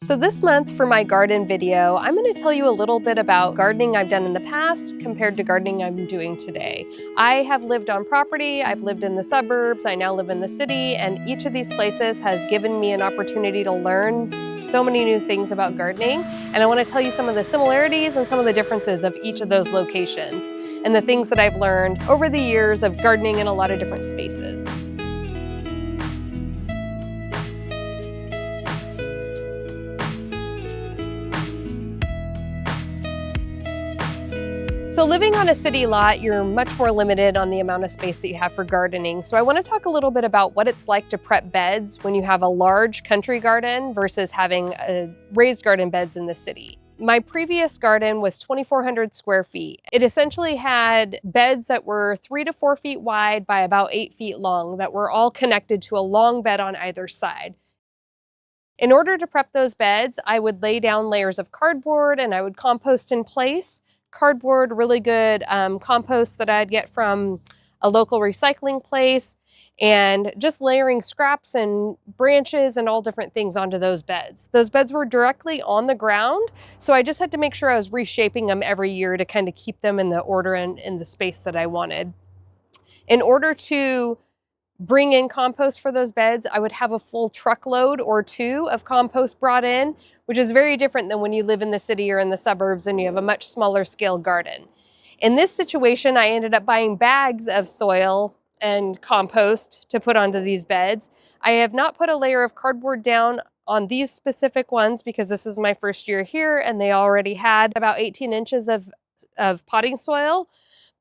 So this month for my garden video, I'm going to tell you a little bit about gardening I've done in the past compared to gardening I'm doing today. I have lived on property, I've lived in the suburbs, I now live in the city, and each of these places has given me an opportunity to learn so many new things about gardening. And I want to tell you some of the similarities and some of the differences of each of those locations and the things that I've learned over the years of gardening in a lot of different spaces. So living on a city lot, you're much more limited on the amount of space that you have for gardening. So I want to talk a little bit about what it's like to prep beds when you have a large country garden versus having raised garden beds in the city. My previous garden was 2,400 square feet. It essentially had beds that were 3 to 4 feet wide by about 8 feet long that were all connected to a long bed on either side. In order to prep those beds, I would lay down layers of cardboard and I would compost in place. Cardboard, really good compost that I'd get from a local recycling place, and just layering scraps and branches and all different things onto those beds. Those beds were directly on the ground, so I just had to make sure I was reshaping them every year to kind of keep them in the order and in the space that I wanted. In order to bring in compost for those beds, I would have a full truckload or two of compost brought in, which is very different than when you live in the city or in the suburbs and you have a much smaller scale garden. In this situation, I ended up buying bags of soil and compost to put onto these beds. I have not put a layer of cardboard down on these specific ones because this is my first year here and they already had about 18 inches of potting soil.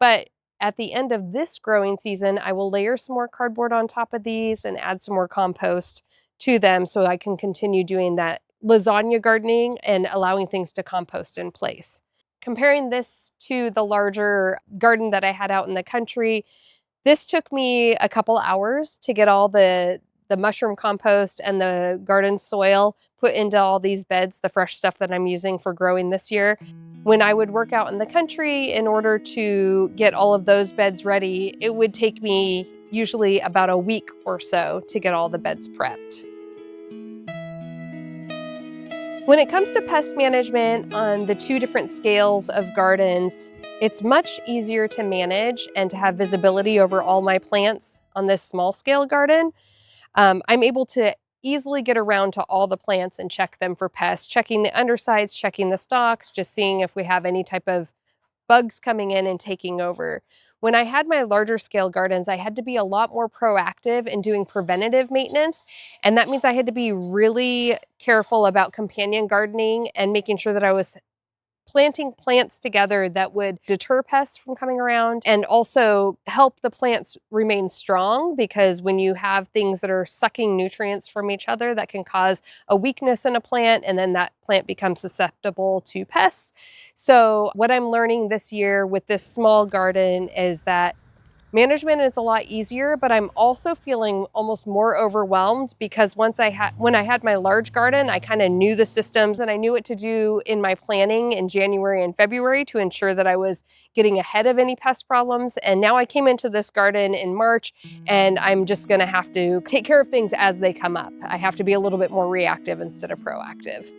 But at the end of this growing season, I will layer some more cardboard on top of these and add some more compost to them so I can continue doing that lasagna gardening and allowing things to compost in place. Comparing this to the larger garden that I had out in the country, this took me a couple hours to get all the mushroom compost and the garden soil put into all these beds, the fresh stuff that I'm using for growing this year. When I would work out in the country, in order to get all of those beds ready, it would take me usually about a week or so to get all the beds prepped. When it comes to pest management on the two different scales of gardens, it's much easier to manage and to have visibility over all my plants on this small scale garden. I'm able to easily get around to all the plants and check them for pests, checking the undersides, checking the stalks, just seeing if we have any type of bugs coming in and taking over. When I had my larger scale gardens, I had to be a lot more proactive in doing preventative maintenance. And that means I had to be really careful about companion gardening and making sure that I was planting plants together that would deter pests from coming around and also help the plants remain strong, because when you have things that are sucking nutrients from each other, that can cause a weakness in a plant and then that plant becomes susceptible to pests. So what I'm learning this year with this small garden is that management is a lot easier, but I'm also feeling almost more overwhelmed because when I had my large garden, I kind of knew the systems and I knew what to do in my planning in January and February to ensure that I was getting ahead of any pest problems. And now I came into this garden in March and I'm just going to have to take care of things as they come up. I have to be a little bit more reactive instead of proactive.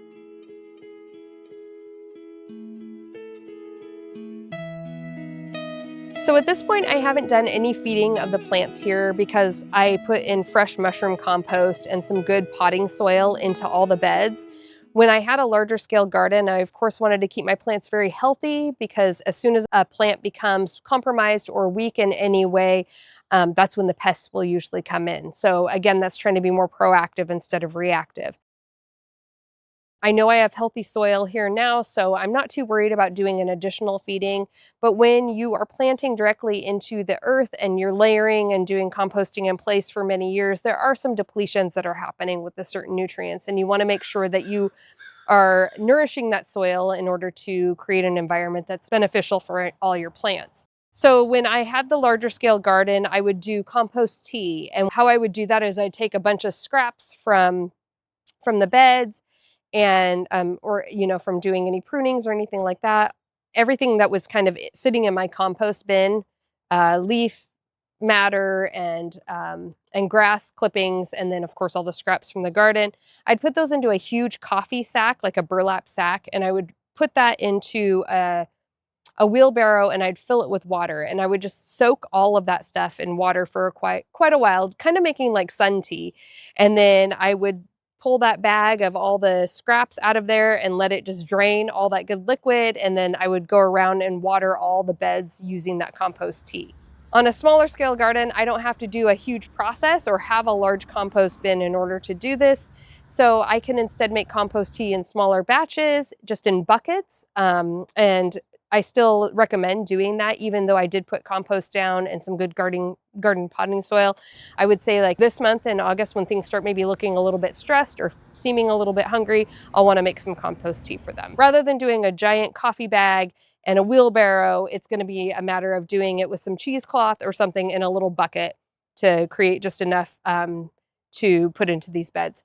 So at this point, I haven't done any feeding of the plants here because I put in fresh mushroom compost and some good potting soil into all the beds. When I had a larger scale garden, I of course wanted to keep my plants very healthy, because as soon as a plant becomes compromised or weak in any way, that's when the pests will usually come in. So again, that's trying to be more proactive instead of reactive. I know I have healthy soil here now, so I'm not too worried about doing an additional feeding. But when you are planting directly into the earth and you're layering and doing composting in place for many years, there are some depletions that are happening with the certain nutrients. And you want to make sure that you are nourishing that soil in order to create an environment that's beneficial for all your plants. So when I had the larger scale garden, I would do compost tea. And how I would do that is I'd take a bunch of scraps from the beds and or from doing any prunings or anything like that. Everything that was kind of sitting in my compost bin, leaf matter and grass clippings, and then of course all the scraps from the garden. I'd put those into a huge coffee sack, like a burlap sack, and I would put that into a wheelbarrow and I'd fill it with water, and I would just soak all of that stuff in water for quite a while, kind of making like sun tea. And then I would pull that bag of all the scraps out of there and let it just drain all that good liquid, and then I would go around and water all the beds using that compost tea. On a smaller scale garden, I don't have to do a huge process or have a large compost bin in order to do this. So I can instead make compost tea in smaller batches, just in buckets. And I still recommend doing that, even though I did put compost down and some good garden potting soil. I would say like this month in August, when things start maybe looking a little bit stressed or seeming a little bit hungry, I'll want to make some compost tea for them. Rather than doing a giant coffee bag and a wheelbarrow, it's going to be a matter of doing it with some cheesecloth or something in a little bucket to create just enough to put into these beds.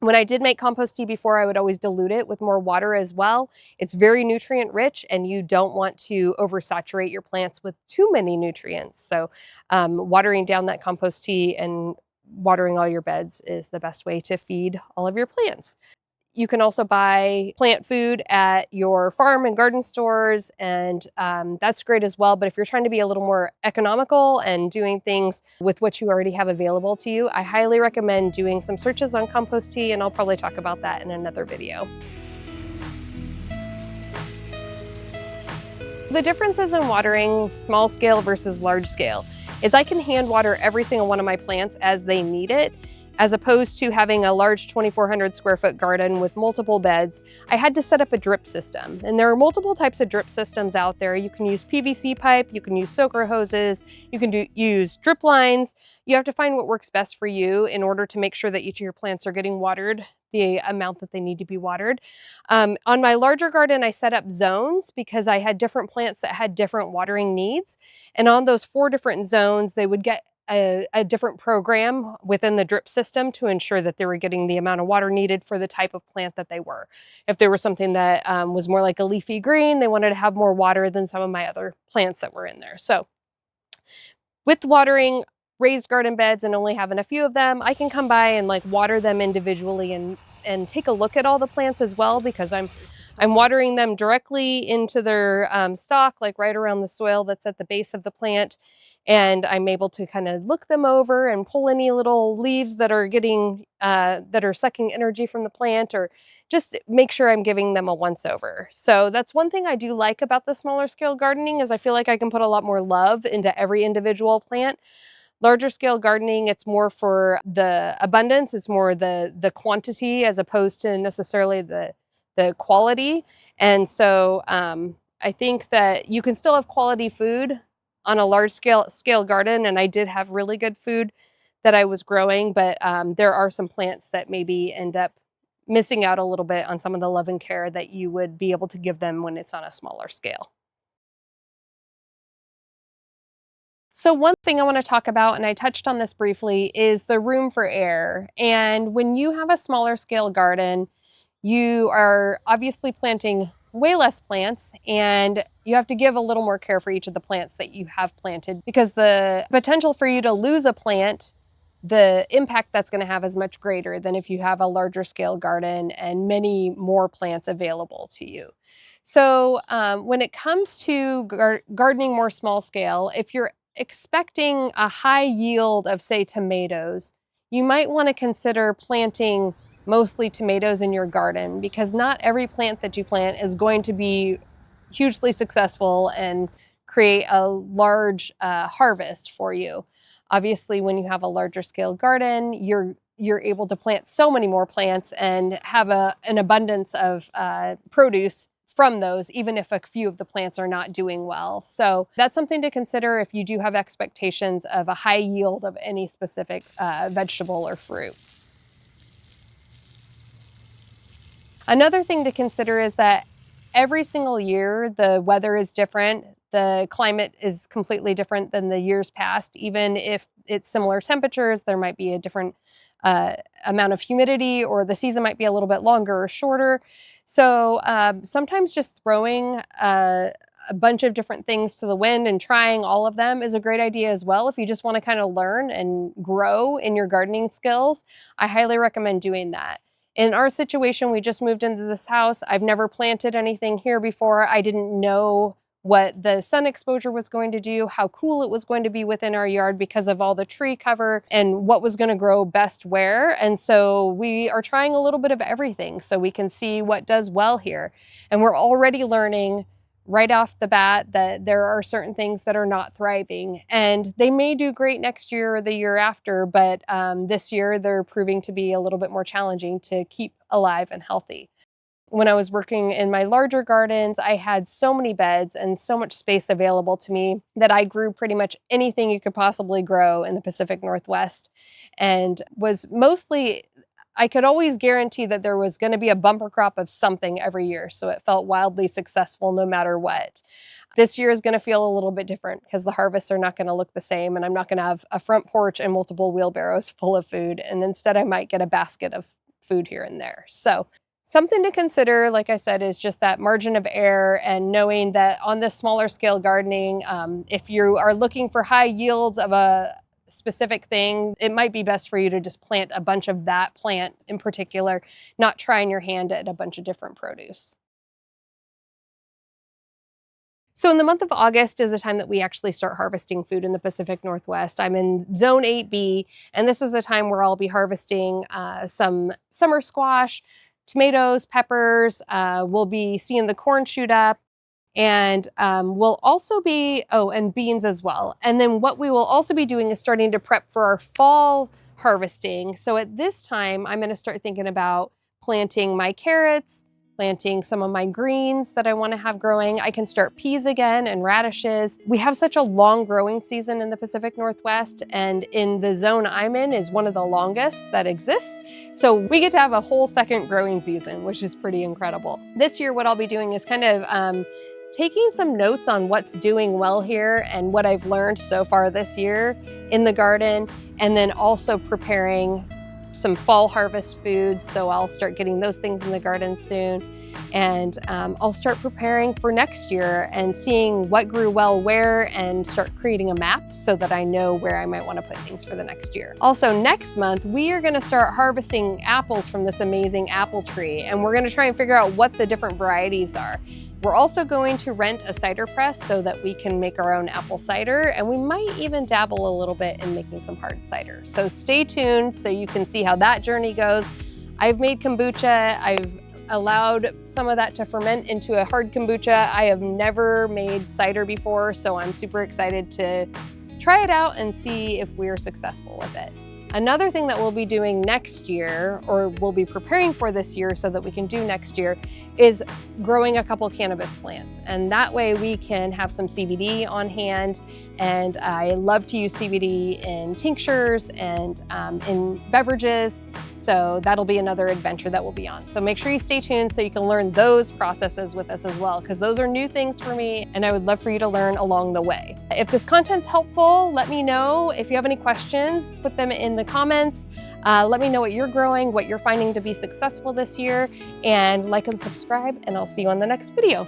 When I did make compost tea before, I would always dilute it with more water as well. It's very nutrient rich, and you don't want to oversaturate your plants with too many nutrients. So watering down that compost tea and watering all your beds is the best way to feed all of your plants. You can also buy plant food at your farm and garden stores, and that's great as well. But if you're trying to be a little more economical and doing things with what you already have available to you, I highly recommend doing some searches on compost tea, and I'll probably talk about that in another video. The differences in watering small scale versus large scale is I can hand water every single one of my plants as they need it. As opposed to having a large 2,400 square foot garden with multiple beds, I had to set up a drip system. And there are multiple types of drip systems out there. You can use PVC pipe, you can use soaker hoses, you can use drip lines. You have to find what works best for you in order to make sure that each of your plants are getting watered the amount that they need to be watered. On my larger garden, I set up zones because I had different plants that had different watering needs. And on those 4 different zones, they would get a different program within the drip system to ensure that they were getting the amount of water needed for the type of plant that they were. If there was something that was more like a leafy green, they wanted to have more water than some of my other plants that were in there. So with watering raised garden beds and only having a few of them, I can come by and like water them individually and take a look at all the plants as well, because I'm watering them directly into their stalk, like right around the soil that's at the base of the plant. And I'm able to kind of look them over and pull any little leaves that are getting, that are sucking energy from the plant, or just make sure I'm giving them a once over. So that's one thing I do like about the smaller scale gardening, is I feel like I can put a lot more love into every individual plant. Larger scale gardening, it's more for the abundance, it's more the quantity as opposed to necessarily the quality. And so I think that you can still have quality food on a large scale garden, and I did have really good food that I was growing, but there are some plants that maybe end up missing out a little bit on some of the love and care that you would be able to give them when it's on a smaller scale. So one thing I want to talk about, and I touched on this briefly, is the room for air. And when you have a smaller scale garden, you are obviously planting way less plants, and you have to give a little more care for each of the plants that you have planted, because the potential for you to lose a plant, the impact that's going to have is much greater than if you have a larger scale garden and many more plants available to you. So when it comes to gardening more small scale, if you're expecting a high yield of, say, tomatoes, you might want to consider planting mostly tomatoes in your garden, because not every plant that you plant is going to be hugely successful and create a large harvest for you. Obviously, when you have a larger scale garden, you're able to plant so many more plants and have an abundance of produce from those, even if a few of the plants are not doing well. So that's something to consider if you do have expectations of a high yield of any specific vegetable or fruit. Another thing to consider is that every single year the weather is different. The climate is completely different than the years past. Even if it's similar temperatures, there might be a different amount of humidity, or the season might be a little bit longer or shorter. So sometimes just throwing a bunch of different things to the wind and trying all of them is a great idea as well. If you just want to kind of learn and grow in your gardening skills, I highly recommend doing that. In our situation, we just moved into this house. I've never planted anything here before. I didn't know what the sun exposure was going to do, how cool it was going to be within our yard because of all the tree cover, and what was going to grow best where. And so we are trying a little bit of everything so we can see what does well here. And we're already learning right off the bat that there are certain things that are not thriving, and they may do great next year or the year after, but this year they're proving to be a little bit more challenging to keep alive and healthy. When I was working in my larger gardens, I had so many beds and so much space available to me that I grew pretty much anything you could possibly grow in the Pacific Northwest, and was mostly, I could always guarantee that there was going to be a bumper crop of something every year, so it felt wildly successful no matter what. This year is going to feel a little bit different because the harvests are not going to look the same, and I'm not going to have a front porch and multiple wheelbarrows full of food, and instead I might get a basket of food here and there. So something to consider, like I said, is just that margin of error, and knowing that on this smaller scale gardening, if you are looking for high yields of a specific thing, it might be best for you to just plant a bunch of that plant in particular, not trying your hand at a bunch of different produce. So in the month of August is the time that we actually start harvesting food in the Pacific Northwest. I'm in Zone 8B, and this is the time where I'll be harvesting some summer squash, tomatoes, peppers. We'll be seeing the corn shoot up, and we'll also be, oh, and beans as well. And then what we will also be doing is starting to prep for our fall harvesting. So at this time, I'm going to start thinking about planting my carrots, planting some of my greens that I want to have growing. I can start peas again and radishes. We have such a long growing season in the Pacific Northwest, and in the zone I'm in is one of the longest that exists. So we get to have a whole second growing season, which is pretty incredible. This year, what I'll be doing is kind of taking some notes on what's doing well here and what I've learned so far this year in the garden, and then also preparing some fall harvest foods. So I'll start getting those things in the garden soon. And I'll start preparing for next year and seeing what grew well where, and start creating a map so that I know where I might want to put things for the next year. Also, next month, we are going to start harvesting apples from this amazing apple tree, and we're going to try and figure out what the different varieties are. We're also going to rent a cider press so that we can make our own apple cider, and we might even dabble a little bit in making some hard cider. So stay tuned so you can see how that journey goes. I've made kombucha. I've allowed some of that to ferment into a hard kombucha. I have never made cider before, so I'm super excited to try it out and see if we're successful with it. Another thing that we'll be doing next year, or we'll be preparing for this year so that we can do next year, is growing a couple cannabis plants. And that way we can have some CBD on hand. And I love to use CBD in tinctures and in beverages. So that'll be another adventure that we'll be on. So make sure you stay tuned so you can learn those processes with us as well, because those are new things for me, and I would love for you to learn along the way. If this content's helpful, let me know. If you have any questions, put them in the comments. Let me know what you're growing, what you're finding to be successful this year, and like and subscribe, and I'll see you on the next video.